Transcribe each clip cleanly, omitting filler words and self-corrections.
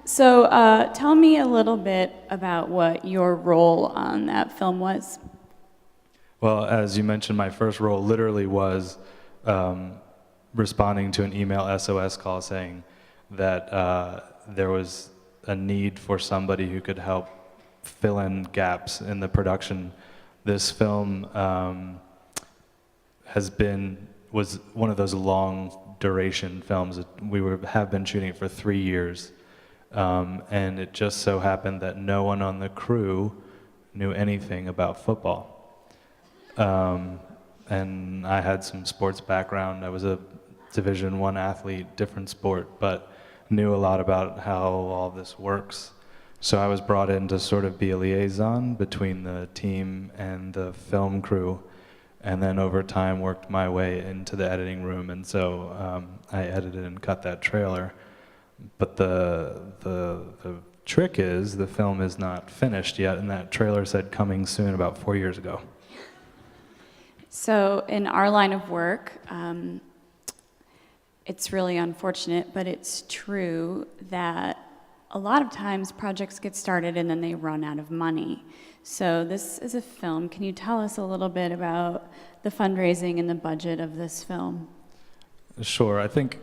So tell me a little bit about what your role on that film was. Well, as you mentioned, my first role literally was responding to an email SOS call saying that there was a need for somebody who could help fill in gaps in the production. This film was one of those long duration films. Have been shooting it for 3 years, and it just so happened that no one on the crew knew anything about football. And I had some sports background. I was a Division I athlete, different sport, but knew a lot about how all this works. So I was brought in to sort of be a liaison between the team and the film crew, and then over time worked my way into the editing room. And so I edited and cut that trailer. But the trick is the film is not finished yet, and that trailer said coming soon about 4 years ago. So in our line of work, it's really unfortunate, but it's true that a lot of times projects get started and then they run out of money. So this is a film. Can you tell us a little bit about the fundraising and the budget of this film? Sure. I think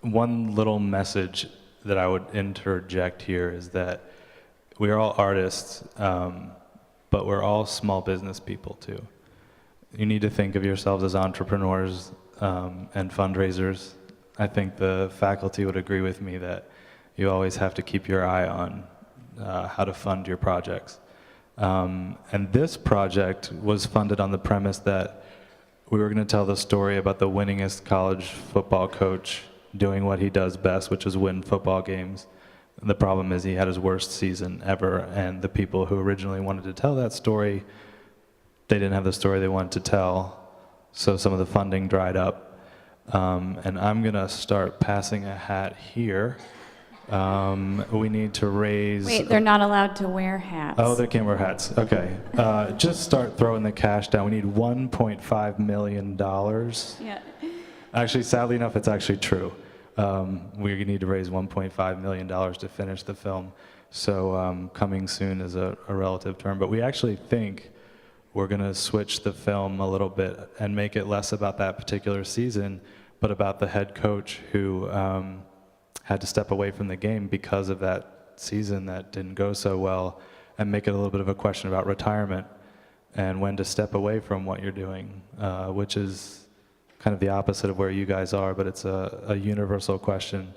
one little message that I would interject here is that we are all artists, but we're all small business people too. You need to think of yourselves as entrepreneurs and fundraisers. I think the faculty would agree with me that you always have to keep your eye on how to fund your projects. And this project was funded on the premise that we were going to tell the story about the winningest college football coach doing what he does best, which is win football games. The problem is he had his worst season ever, and the people who originally wanted to tell that story, they didn't have the story they wanted to tell, so some of the funding dried up. And I'm going to start passing a hat here. We need to raise... Wait, they're not allowed to wear hats. Oh, they can't wear hats. Okay. Just start throwing the cash down. We need $1.5 million. Yeah. Actually, sadly enough, it's actually true. We need to raise $1.5 million to finish the film. So coming soon is a relative term. But we actually think we're going to switch the film a little bit and make it less about that particular season, but about the head coach who had to step away from the game because of that season that didn't go so well, and make it a little bit of a question about retirement and when to step away from what you're doing, which is kind of the opposite of where you guys are, but it's a universal question.